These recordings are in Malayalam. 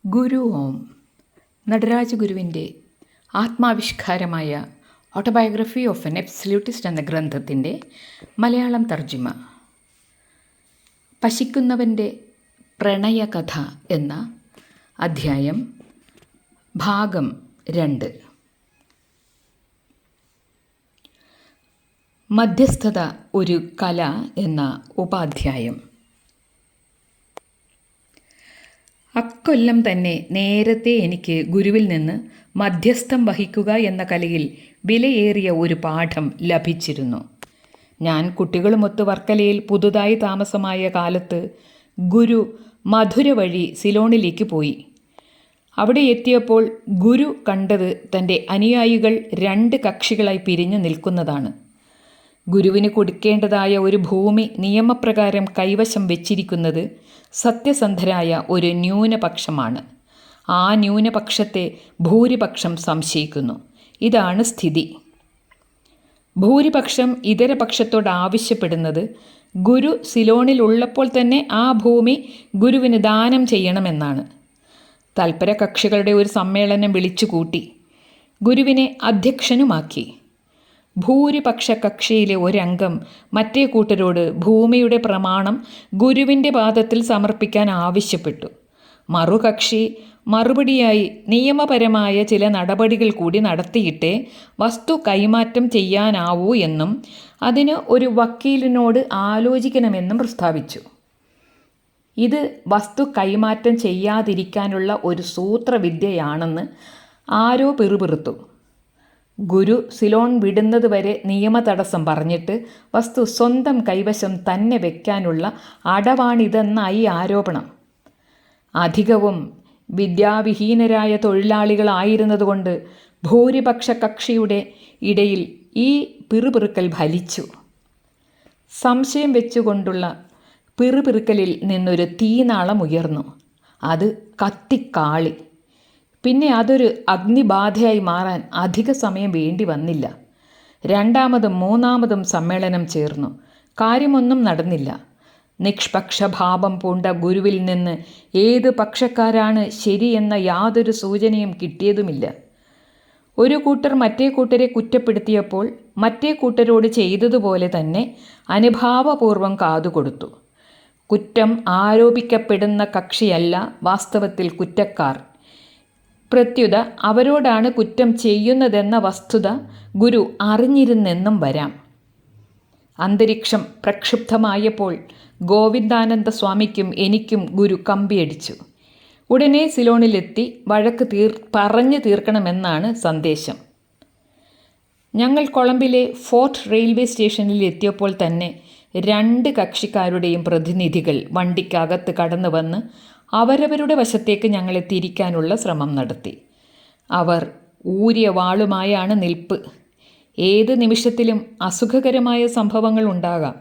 ഗുരു ഓം നടരാജ ഗുരുവിൻ്റെ ആത്മാവിഷ്കാരമായ ഓട്ടോബയോഗ്രഫി ഓഫ് എൻ എബ്സല്യൂട്ടിസ്റ്റ് എന്ന ഗ്രന്ഥത്തിൻ്റെ മലയാളം തർജിമ. പശിക്കുന്നവൻ്റെ പ്രണയകഥ എന്ന അധ്യായം ഭാഗം 2. മധ്യസ്ഥത ഒരു കല എന്ന ഉപാധ്യായം. അക്കൊല്ലം തന്നെ നേരത്തെ എനിക്ക് ഗുരുവിൽ നിന്ന് മധ്യസ്ഥം വഹിക്കുക എന്ന കലയിൽ വിലയേറിയ ഒരു പാഠം ലഭിച്ചിരുന്നു. ഞാൻ കുട്ടികളുമൊത്ത് വർക്കലയിൽ പുതുതായി താമസമായ കാലത്ത് ഗുരു മധുര വഴി സിലോണിലേക്ക് പോയി. അവിടെ എത്തിയപ്പോൾ ഗുരു കണ്ടത് തൻ്റെ അനുയായികൾ 2 കക്ഷികളായി പിരിഞ്ഞു നിൽക്കുന്നതാണ്. ഗുരുവിന് കൊടുക്കേണ്ടതായ ഒരു ഭൂമി നിയമപ്രകാരം കൈവശം വെച്ചിരിക്കുന്നത് സത്യസന്ധരായ ഒരു ന്യൂനപക്ഷമാണ്. ആ ന്യൂനപക്ഷത്തെ ഭൂരിപക്ഷം സംശയിക്കുന്നു. ഇതാണ് സ്ഥിതി. ഭൂരിപക്ഷം ഇതര പക്ഷത്തോട് ആവശ്യപ്പെടുന്നത് ഗുരു സിലോണിൽ ഉള്ളപ്പോൾ തന്നെ ആ ഭൂമി ഗുരുവിന് ദാനം ചെയ്യണമെന്നാണ്. തൽപര കക്ഷികളുടെ ഒരു സമ്മേളനം വിളിച്ചുകൂട്ടി ഗുരുവിനെ അധ്യക്ഷനുമാക്കി. ഭൂരിപക്ഷ കക്ഷിയിലെ ഒരംഗം മറ്റേ കൂട്ടരോട് ഭൂമിയുടെ പ്രമാണം ഗുരുവിൻ്റെ പാദത്തിൽ സമർപ്പിക്കാൻ ആവശ്യപ്പെട്ടു. മറുകക്ഷി മറുപടിയായി നിയമപരമായ ചില നടപടികൾ കൂടി നടത്തിയിട്ടേ വസ്തു കൈമാറ്റം ചെയ്യാനാവൂ എന്നും അതിന് ഒരു വക്കീലിനോട് ആലോചിക്കണമെന്നും പ്രസ്താവിച്ചു. ഇത് വസ്തു കൈമാറ്റം ചെയ്യാതിരിക്കാനുള്ള ഒരു സൂത്രവിദ്യയാണെന്ന് ആരോ പിറുപിറുത്തു. ഗുരു സിലോൺ വിടുന്നത് വരെ നിയമ തടസ്സം പറഞ്ഞിട്ട് വസ്തു സ്വന്തം കൈവശം തന്നെ വയ്ക്കാനുള്ള അടവാണിതെന്നായി ആരോപണം. അധികവും വിദ്യാവിഹീനരായ തൊഴിലാളികളായിരുന്നതുകൊണ്ട് ഭൂരിപക്ഷ കക്ഷിയുടെ ഇടയിൽ ഈ പിറുപിറുക്കൽ ഫലിച്ചു. സംശയം വെച്ചുകൊണ്ടുള്ള പിറുപിറുക്കലിൽ നിന്നൊരു തീനാളം ഉയർന്നു. അത് കത്തിക്കാളി. പിന്നെ അതൊരു അഗ്നിബാധയായി മാറാൻ അധിക സമയം വേണ്ടി വന്നില്ല. 2ാമതും 3ാമതും സമ്മേളനം ചേർന്നു. കാര്യമൊന്നും നടന്നില്ല. നിഷ്പക്ഷഭാവം പൂണ്ട ഗുരുവിൽ നിന്ന് ഏത് പക്ഷക്കാരാണ് ശരിയെന്ന യാതൊരു സൂചനയും കിട്ടിയതുമില്ല. ഒരു കൂട്ടർ മറ്റേ കൂട്ടരെ കുറ്റപ്പെടുത്തിയപ്പോൾ മറ്റേ കൂട്ടരോട് ചെയ്തതുപോലെ തന്നെ അനുഭാവപൂർവം കാതുകൊടുത്തു. കുറ്റം ആരോപിക്കപ്പെടുന്ന കക്ഷിയല്ല വാസ്തവത്തിൽ കുറ്റക്കാർ. പ്രത്യുത അവരോടാണ് കുറ്റം ചെയ്യുന്നതെന്ന വസ്തുത ഗുരു അറിഞ്ഞിരുന്നെന്നും വരാം. അന്തരീക്ഷം പ്രക്ഷുബ്ധമായപ്പോൾ ഗോവിന്ദാനന്ദ സ്വാമിക്കും എനിക്കും ഗുരു കമ്പിയടിച്ചു. ഉടനെ സിലോണിലെത്തി വഴക്ക് പറഞ്ഞു തീർക്കണമെന്നാണ് സന്ദേശം. ഞങ്ങൾ കൊളംബിലെ ഫോർട്ട് റെയിൽവേ സ്റ്റേഷനിൽ എത്തിയപ്പോൾ തന്നെ 2 കക്ഷിക്കാരുടെയും പ്രതിനിധികൾ വണ്ടിക്കകത്ത് കടന്നു വന്ന് അവരവരുടെ വശത്തേക്ക് ഞങ്ങളെ തിരിക്കാനുള്ള ശ്രമം നടത്തി. അവർ ഊരിയ വാളുമായാണ് നിൽപ്പ്. ഏത് നിമിഷത്തിലും അസുഖകരമായ സംഭവങ്ങൾ ഉണ്ടാകാം.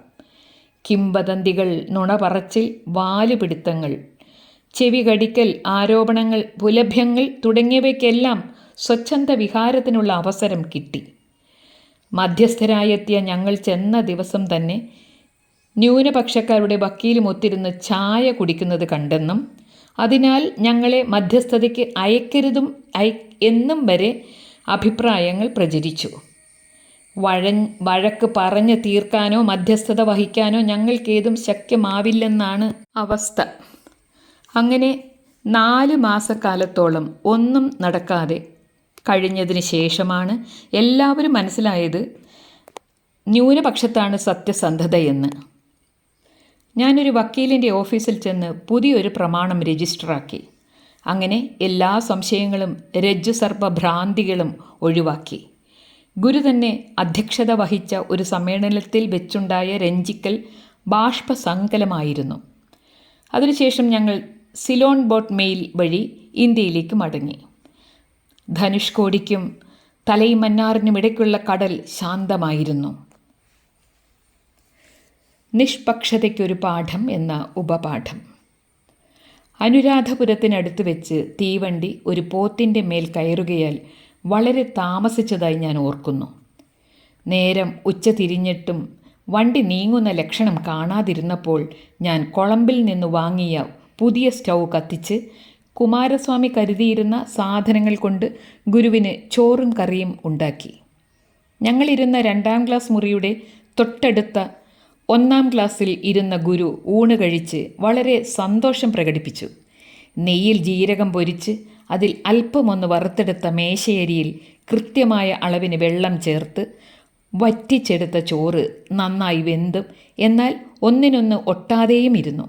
കിംവദന്തികൾ, നുണപറച്ചിൽ, വാലുപിടുത്തങ്ങൾ, ചെവി കടിക്കൽ, ആരോപണങ്ങൾ, പുലഭ്യങ്ങൾ തുടങ്ങിയവയ്ക്കെല്ലാം സ്വച്ഛന്ത വിഹാരത്തിനുള്ള അവസരം കിട്ടി. മധ്യസ്ഥരായെത്തിയ ഞങ്ങൾ ചെന്ന ദിവസം തന്നെ ന്യൂനപക്ഷക്കാരുടെ വക്കീലും ഒത്തിരുന്ന് ചായ കുടിക്കുന്നത് കണ്ടെന്നും അതിനാൽ ഞങ്ങളെ മധ്യസ്ഥതയ്ക്ക് അയക്കരുതും എന്നും വരെ അഭിപ്രായങ്ങൾ പ്രചരിച്ചു. വഴക്ക് പറഞ്ഞ് തീർക്കാനോ മധ്യസ്ഥത വഹിക്കാനോ ഞങ്ങൾക്കേതും ശക്യമാവില്ലെന്നാണ് അവസ്ഥ. അങ്ങനെ 4 മാസക്കാലത്തോളം ഒന്നും നടക്കാതെ കഴിഞ്ഞതിന് ശേഷമാണ് എല്ലാവരും മനസ്സിലായത് ന്യൂനപക്ഷത്താണ് സത്യസന്ധതയെന്ന്. ഞാനൊരു വക്കീലിൻ്റെ ഓഫീസിൽ ചെന്ന് പുതിയൊരു പ്രമാണം രജിസ്റ്ററാക്കി. അങ്ങനെ എല്ലാ സംശയങ്ങളും രജ്ജുസർപ്പഭ്രാന്തികളും ഒഴിവാക്കി. ഗുരു തന്നെ അധ്യക്ഷത വഹിച്ച ഒരു സമ്മേളനത്തിൽ വെച്ചുണ്ടായ രഞ്ജിക്കൽ ബാഷ്പസങ്കലമായിരുന്നു. അതിനുശേഷം ഞങ്ങൾ സിലോൺ ബോട്ട് മെയിൽ വഴി ഇന്ത്യയിലേക്ക് മടങ്ങി. ധനുഷ്കോടിക്കും തലൈമന്നാറിനും ഇടയ്ക്കുള്ള കടൽ ശാന്തമായിരുന്നു. നിഷ്പക്ഷതയ്ക്കൊരു പാഠം എന്ന ഉപപാഠം. അനുരാധപുരത്തിനടുത്ത് വെച്ച് തീവണ്ടി ഒരു പോത്തിൻ്റെ മേൽ കയറുകയാൽ വളരെ താമസിച്ചതായി ഞാൻ ഓർക്കുന്നു. നേരം ഉച്ച തിരിഞ്ഞിട്ടും വണ്ടി നീങ്ങുന്ന ലക്ഷണം കാണാതിരുന്നപ്പോൾ ഞാൻ കൊളംബിൽ നിന്ന് വാങ്ങിയ പുതിയ സ്റ്റൗ കത്തിച്ച് കുമാരസ്വാമി കരുതിയിരുന്ന സാധനങ്ങൾ കൊണ്ട് ഗുരുവിന് ചോറും കറിയും ഉണ്ടാക്കി. ഞങ്ങളിരുന്ന 2-ാം ക്ലാസ് മുറിയുടെ തൊട്ടടുത്ത 1-ാം ക്ലാസ്സിൽ ഇരുന്ന ഗുരു ഊണ് കഴിച്ച് വളരെ സന്തോഷം പ്രകടിപ്പിച്ചു. നെയ്യിൽ ജീരകം പൊരിച്ച് അതിൽ അല്പമൊന്ന് വറുത്തെടുത്ത മേശയരിയിൽ കൃത്യമായ അളവിന് വെള്ളം ചേർത്ത് വറ്റിച്ചെടുത്ത ചോറ് നന്നായി വെന്തും എന്നാൽ ഒന്നിനൊന്ന് ഒട്ടാതെയും ഇരുന്നു.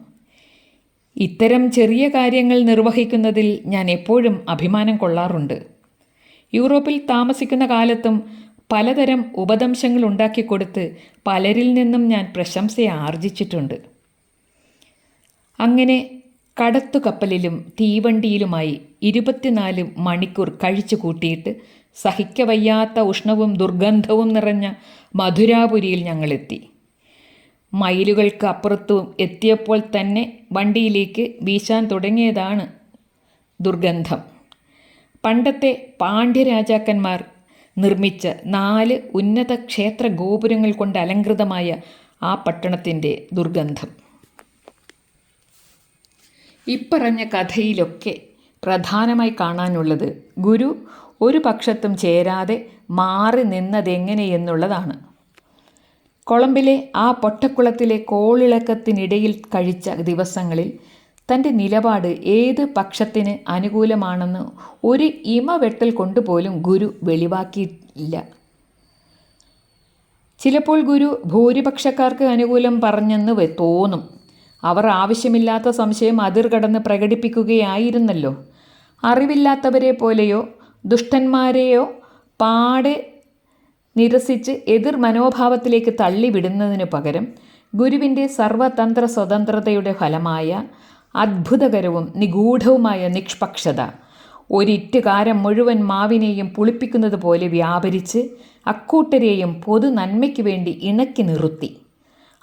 ഇത്തരം ചെറിയ കാര്യങ്ങൾ നിർവഹിക്കുന്നതിൽ ഞാൻ എപ്പോഴും അഭിമാനം കൊള്ളാറുണ്ട്. യൂറോപ്പിൽ താമസിക്കുന്ന കാലത്തും പലതരം ഉപദംശങ്ങൾ ഉണ്ടാക്കിക്കൊടുത്ത് പലരിൽ നിന്നും ഞാൻ പ്രശംസ ആർജിച്ചിട്ടുണ്ട്. അങ്ങനെ കടത്തുകപ്പലിലും തീവണ്ടിയിലുമായി 24 മണിക്കൂർ കഴിച്ചു കൂട്ടിയിട്ട് സഹിക്കവയ്യാത്ത ഉഷ്ണവും ദുർഗന്ധവും നിറഞ്ഞ മധുരാപുരിയിൽ ഞങ്ങളെത്തി. മൈലുകൾക്ക് അപ്പുറത്തു എത്തിയപ്പോൾ തന്നെ വണ്ടിയിലേക്ക് വീശാൻ തുടങ്ങിയതാണ് ദുർഗന്ധം. പണ്ടത്തെ പാണ്ഡ്യരാജാക്കന്മാർ നിർമ്മിച്ച 4 ഉന്നത ക്ഷേത്ര ഗോപുരങ്ങൾ കൊണ്ട് അലങ്കൃതമായ ആ പട്ടണത്തിൻ്റെ ദുർഗന്ധം. ഇപ്പറഞ്ഞ കഥയിലൊക്കെ പ്രധാനമായി കാണാനുള്ളത് ഗുരു ഒരു പക്ഷത്തും ചേരാതെ മാറി നിന്നതെങ്ങനെയെന്നുള്ളതാണ്. കൊളംബിലെ ആ പൊട്ടക്കുളത്തിലെ കോളിളക്കത്തിനിടയിൽ കഴിച്ച ദിവസങ്ങളിൽ തൻ്റെ നിലപാട് ഏത് പക്ഷത്തിന് അനുകൂലമാണെന്ന് ഒരു ഇമവെട്ടൽ കൊണ്ടുപോലും ഗുരു വെളിവാക്കിയില്ല. ചിലപ്പോൾ ഗുരു ഭൂരിപക്ഷക്കാർക്ക് അനുകൂലം പറഞ്ഞെന്ന് തോന്നും. അവർ ആവശ്യമില്ലാത്ത സംശയം അതിർ കടന്ന് പ്രകടിപ്പിക്കുകയായിരുന്നല്ലോ. അറിവില്ലാത്തവരെ പോലെയോ ദുഷ്ടന്മാരെയോ പാടെ നിരസിച്ച് എതിർ മനോഭാവത്തിലേക്ക് തള്ളിവിടുന്നതിനു പകരം ഗുരുവിൻ്റെ സർവതന്ത്ര സ്വതന്ത്രതയുടെ ഫലമായ അത്ഭുതകരവും നിഗൂഢവുമായ നിഷ്പക്ഷത ഒരിറ്റുകാരം മുഴുവൻ മാവിനെയും പുളിപ്പിക്കുന്നത് പോലെ വ്യാപരിച്ച് അക്കൂട്ടരെയും പൊതു നന്മയ്ക്ക് വേണ്ടി ഇണക്കി നിർത്തി.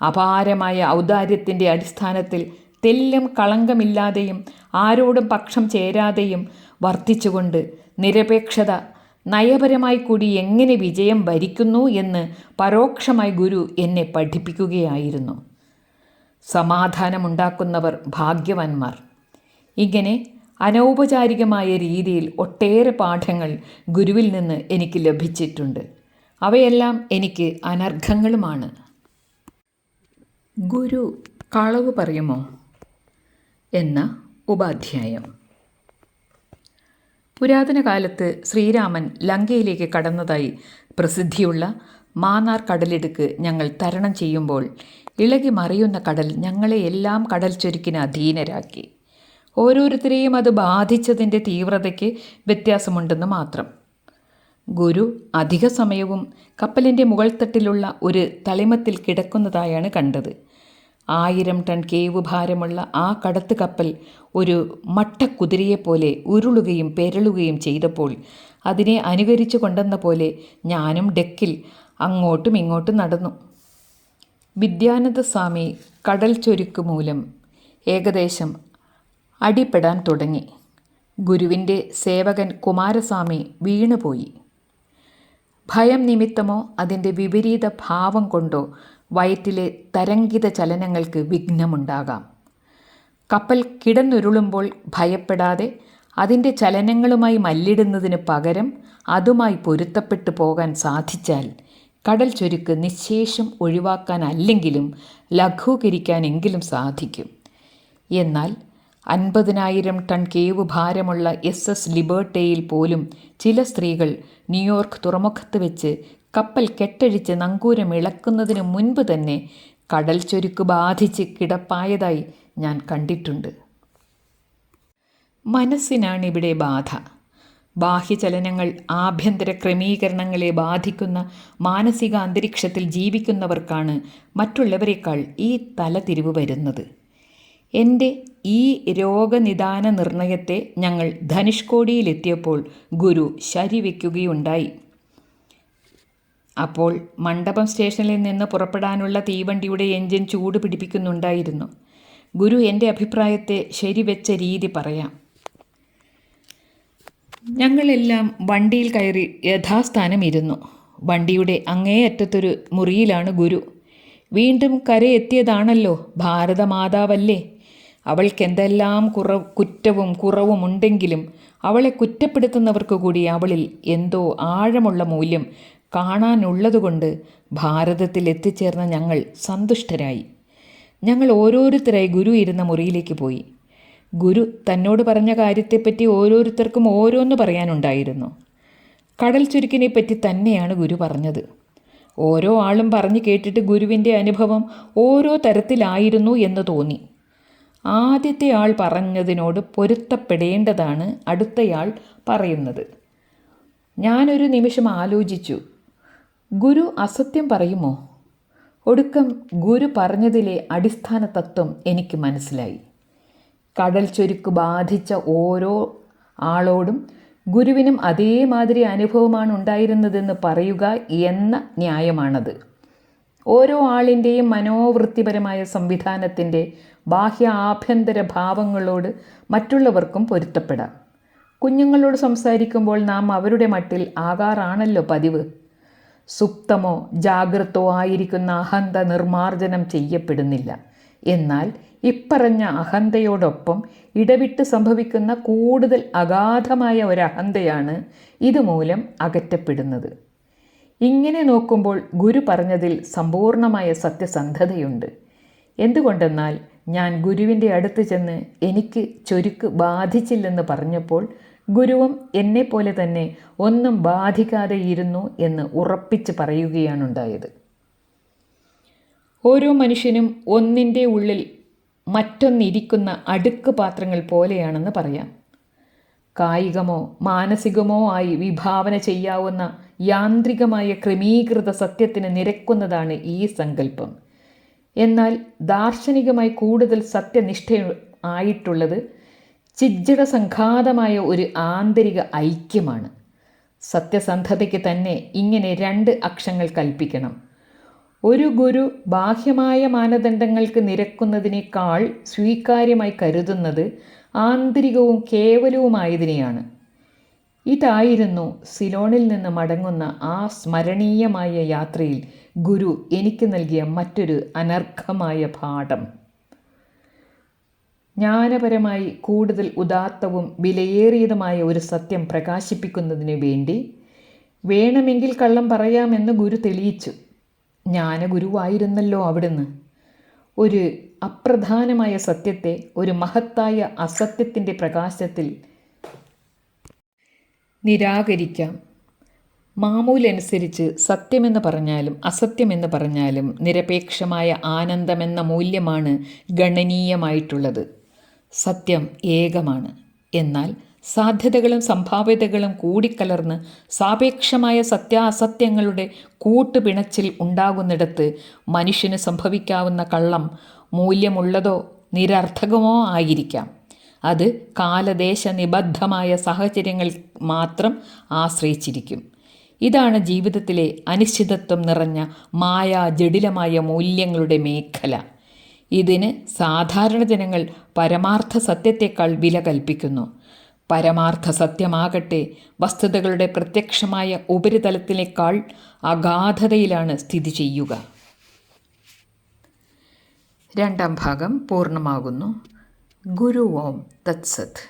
അപാരമായ ഔദാര്യത്തിൻ്റെ അടിസ്ഥാനത്തിൽ തെല്ലും കളങ്കമില്ലാതെയും ആരോടും പക്ഷം ചേരാതെയും വർത്തിച്ചുകൊണ്ട് നിരപേക്ഷത നയപരമായി കൂടി എങ്ങനെ വിജയം വരിക്കുന്നു എന്ന് പരോക്ഷമായി ഗുരു എന്നെ പഠിപ്പിക്കുകയായിരുന്നു. സമാധാനമുണ്ടാക്കുന്നവർ ഭാഗ്യവാന്മാർ. ഇങ്ങനെ അനൗപചാരികമായ രീതിയിൽ ഒട്ടേറെ പാഠങ്ങൾ ഗുരുവിൽ നിന്ന് എനിക്ക് ലഭിച്ചിട്ടുണ്ട്. അവയെല്ലാം എനിക്ക് അനർഘങ്ങളുമാണ്. ഗുരു കളവ് പറയുമോ എന്ന ഉപാധ്യായം. പുരാതന കാലത്ത് ശ്രീരാമൻ ലങ്കയിലേക്ക് കടന്നതായി പ്രസിദ്ധിയുള്ള മാന്നാർ കടലിടുക്ക് ഞങ്ങൾ തരണം ചെയ്യുമ്പോൾ ഇളകി മറിയുന്ന കടൽ ഞങ്ങളെ എല്ലാം കടൽ ചൊരുക്കിന് അധീനരാക്കി. ഓരോരുത്തരെയും അത് ബാധിച്ചതിൻ്റെ തീവ്രതയ്ക്ക് വ്യത്യാസമുണ്ടെന്ന് മാത്രം. ഗുരു അധിക സമയവും കപ്പലിൻ്റെ മുകൾത്തട്ടിലുള്ള ഒരു തളിമത്തിൽ കിടക്കുന്നതായാണ് കണ്ടത്. 1000 ടൺ കേവ് ഭാരമുള്ള ആ കടത്ത് കപ്പൽ ഒരു മട്ടക്കുതിരയെപ്പോലെ ഉരുളുകയും പെരളുകയും ചെയ്തപ്പോൾ അതിനെ അനുകരിച്ചു കൊണ്ടെന്ന പോലെ ഞാനും ഡെക്കിൽ അങ്ങോട്ടും ഇങ്ങോട്ടും നടന്നു. വിദ്യാനന്ദ സ്വാമി കടൽ ചൊരുക്ക് മൂലം ഏകദേശം അടിപ്പെടാൻ തുടങ്ങി. ഗുരുവിൻ്റെ സേവകൻ കുമാരസ്വാമി വീണുപോയി. ഭയം നിമിത്തമോ അതിൻ്റെ വിപരീത ഭാവം കൊണ്ടോ വയറ്റിലെ തരംഗിത ചലനങ്ങൾക്ക് വിഘ്നമുണ്ടാകാം. കപ്പൽ കിടന്നുരുളുമ്പോൾ ഭയപ്പെടാതെ അതിൻ്റെ ചലനങ്ങളുമായി മല്ലിടുന്നതിന് പകരം അതുമായി പൊരുത്തപ്പെട്ടു പോകാൻ സാധിച്ചാൽ കടൽ ചൊരുക്ക് നിശ്ശേഷം ഒഴിവാക്കാനല്ലെങ്കിലും ലഘൂകരിക്കാനെങ്കിലും സാധിക്കും. എന്നാൽ 50,000 ടൺ കേവ് ഭാരമുള്ള SS ലിബർട്ടയിൽ പോലും ചില സ്ത്രീകൾ ന്യൂയോർക്ക് തുറമുഖത്ത് വെച്ച് കപ്പൽ കെട്ടഴിച്ച് നങ്കൂരം ഇളക്കുന്നതിന് മുൻപ് തന്നെ കടൽ ചൊരുക്ക് ബാധിച്ച് കിടപ്പായതായി ഞാൻ കണ്ടിട്ടുണ്ട്. മനസ്സിനാണിവിടെ ബാധ. ബാഹ്യചലനങ്ങൾ ആഭ്യന്തര ക്രമീകരണങ്ങളെ ബാധിക്കുന്ന മാനസിക അന്തരീക്ഷത്തിൽ ജീവിക്കുന്നവർക്കാണ് മറ്റുള്ളവരെക്കാൾ ഈ തലതിരിവ് വരുന്നത്. എൻ്റെ ഈ രോഗനിദാന നിർണയത്തെ ഞങ്ങൾ ധനുഷ്കോടിയിലെത്തിയപ്പോൾ ഗുരു ശരിവെക്കുകയുണ്ടായി. അപ്പോൾ മണ്ഡപം സ്റ്റേഷനിൽ നിന്ന് പുറപ്പെടാനുള്ള തീവണ്ടിയുടെ എൻജിൻ ചൂട് പിടിപ്പിക്കുന്നുണ്ടായിരുന്നു. ഗുരു എൻ്റെ അഭിപ്രായത്തെ ശരിവെച്ച രീതി പറയാം. ഞങ്ങളെല്ലാം വണ്ടിയിൽ കയറി യഥാസ്ഥാനം ഇരുന്നു. വണ്ടിയുടെ അങ്ങേയറ്റത്തൊരു മുറിയിലാണ് ഗുരു. വീണ്ടും കരയെത്തിയതാണല്ലോ, ഭാരതമാതാവല്ലേ. അവൾക്കെന്തെല്ലാം കുറ്റവും കുറവും ഉണ്ടെങ്കിലും അവളെ കുറ്റപ്പെടുത്തുന്നവർക്ക് കൂടി അവളിൽ എന്തോ ആഴമുള്ള മൂല്യം കാണാനുള്ളതുകൊണ്ട് ഭാരതത്തിൽ എത്തിച്ചേർന്ന ഞങ്ങൾ സന്തുഷ്ടരായി. ഞങ്ങൾ ഓരോരുത്തരായി ഗുരു ഇരുന്ന മുറിയിലേക്ക് പോയി. ഗുരു തന്നോട് പറഞ്ഞ കാര്യത്തെപ്പറ്റി ഓരോരുത്തർക്കും ഓരോന്ന് പറയാനുണ്ടായിരുന്നു. കടൽ ചുരുക്കിനെപ്പറ്റി തന്നെയാണ് ഗുരു പറഞ്ഞത്. ഓരോ ആളും പറഞ്ഞു കേട്ടിട്ട് ഗുരുവിൻ്റെ അനുഭവം ഓരോ തരത്തിലായിരുന്നു എന്ന് തോന്നി. ആദ്യത്തെ ആൾ പറഞ്ഞതിനോട് പൊരുത്തപ്പെടേണ്ടതാണ് അടുത്തയാൾ പറയുന്നത്. ഞാനൊരു നിമിഷം ആലോചിച്ചു, ഗുരു അസത്യം പറയുമോ? ഒടുക്കം ഗുരു പറഞ്ഞതിലെ അടിസ്ഥാന തത്വം എനിക്ക് മനസ്സിലായി. കടൽ ചുരുക്ക് ബാധിച്ച ഓരോ ആളോടും ഗുരുവിനും അതേമാതിരി അനുഭവമാണ് ഉണ്ടായിരുന്നതെന്ന് പറയുക എന്ന ന്യായമാണത്. ഓരോ ആളിൻ്റെയും മനോവൃത്തിപരമായ സംവിധാനത്തിൻ്റെ ബാഹ്യ ആഭ്യന്തര ഭാവങ്ങളോട് മറ്റുള്ളവർക്കും പൊരുത്തപ്പെടാം. കുഞ്ഞുങ്ങളോട് സംസാരിക്കുമ്പോൾ നാം അവരുടെ മട്ടിൽ ആകാറാണല്ലോ പതിവ്. സുപ്തമോ ജാഗ്രതോ ആയിരിക്കുന്ന അഹന്ത നിർമാർജനം ചെയ്യപ്പെടുന്നില്ല. എന്നാൽ ഇപ്പറഞ്ഞ അഹന്തയോടൊപ്പം ഇടവിട്ട് സംഭവിക്കുന്ന കൂടുതൽ അഗാധമായ ഒരഹന്തയാണ് ഇതുമൂലം അകറ്റപ്പെടുന്നത്. ഇങ്ങനെ നോക്കുമ്പോൾ ഗുരു പറഞ്ഞതിൽ സമ്പൂർണമായ സത്യസന്ധതയുണ്ട്. എന്തുകൊണ്ടെന്നാൽ ഞാൻ ഗുരുവിൻ്റെ അടുത്ത് ചെന്ന് എനിക്ക് ചുരുക്ക് ബാധിച്ചില്ലെന്ന് പറഞ്ഞപ്പോൾ ഗുരുവും എന്നെപ്പോലെ തന്നെ ഒന്നും ബാധിക്കാതെ ഇരുന്നു എന്ന് ഉറപ്പിച്ച് പറയുകയാണുണ്ടായത്. ഓരോ മനുഷ്യനും ഒന്നിൻ്റെ ഉള്ളിൽ മറ്റൊന്നിരിക്കുന്ന അടുക്ക് പാത്രങ്ങൾ പോലെയാണെന്ന് പറയാം. കായികമോ മാനസികമോ ആയി വിഭാവന ചെയ്യാവുന്ന യാന്ത്രികമായ ക്രമീകൃത സത്യത്തിന് നിരക്കുന്നതാണ് ഈ സങ്കല്പം. എന്നാൽ ദാർശനികമായി കൂടുതൽ സത്യനിഷ്ഠ ആയിട്ടുള്ളത് ചിജ്ജട സംഘാതമായ ഒരു ആന്തരിക ഐക്യമാണ്. സത്യസന്ധതയ്ക്ക് തന്നെ ഇങ്ങനെ 2 അക്ഷങ്ങൾ കൽപ്പിക്കണം. ഒരു ഗുരു ബാഹ്യമായ മാനദണ്ഡങ്ങൾക്ക് നിരക്കുന്നതിനേക്കാൾ സ്വീകാര്യമായി കരുതുന്നത് ആന്തരികവും കേവലവുമായതിനെയാണ്. ഇതായിരുന്നു സിലോണിൽ നിന്ന് മടങ്ങുന്ന ആ സ്മരണീയമായ യാത്രയിൽ ഗുരു എനിക്ക് നൽകിയ മറ്റൊരു അനർഘമായ പാഠം. ജ്ഞാനപരമായി കൂടുതൽ ഉദാത്തവും വിലയേറിയതുമായ ഒരു സത്യം പ്രകാശിപ്പിക്കുന്നതിന് വേണ്ടി വേണമെങ്കിൽ കള്ളം പറയാമെന്ന് ഗുരു തെളിയിച്ചു. ജ്ഞാനഗുരുവായിരുന്നല്ലോ അവിടുന്ന്. ഒരു അപ്രധാനമായ സത്യത്തെ ഒരു മഹത്തായ അസത്യത്തിൻ്റെ പ്രകാശത്തിൽ നിരാകരിക്കാം. മാമൂലനുസരിച്ച് സത്യമെന്ന് പറഞ്ഞാലും അസത്യമെന്ന് പറഞ്ഞാലും നിരപേക്ഷമായ ആനന്ദമെന്ന മൂല്യമാണ് ഗണനീയമായിട്ടുള്ളത്. സത്യം ഏകമാണ്. എന്നാൽ സാധ്യതകളും സംഭാവ്യതകളും കൂടിക്കലർന്ന് സാപേക്ഷമായ സത്യാസത്യങ്ങളുടെ കൂട്ടുപിണച്ചിൽ ഉണ്ടാകുന്നിടത്ത് മനുഷ്യന് സംഭവിക്കാവുന്ന കള്ളം മൂല്യമുള്ളതോ നിരർത്ഥകമോ ആയിരിക്കാം. അത് കാലദേശ നിബദ്ധമായ സാഹചര്യങ്ങൾ മാത്രം ആശ്രയിച്ചിരിക്കും. ഇതാണ് ജീവിതത്തിലെ അനിശ്ചിതത്വം നിറഞ്ഞ ജടിലമായ മൂല്യങ്ങളുടെ മേഖല. ഇതിന് സാധാരണ ജനങ്ങൾ പരമാർത്ഥ സത്യത്തേക്കാൾ വില കൽപ്പിക്കുന്നു. പരമാർത്ഥ സത്യമാകട്ടെ വസ്തുതകളുടെ പ്രത്യക്ഷമായ ഉപരിതലത്തിനേക്കാൾ അഗാധതയിലാണ് സ്ഥിതി ചെയ്യുക. 2ാം ഭാഗം പൂർണ്ണമാകുന്നു. ഗുരു ഓം തത്സത്.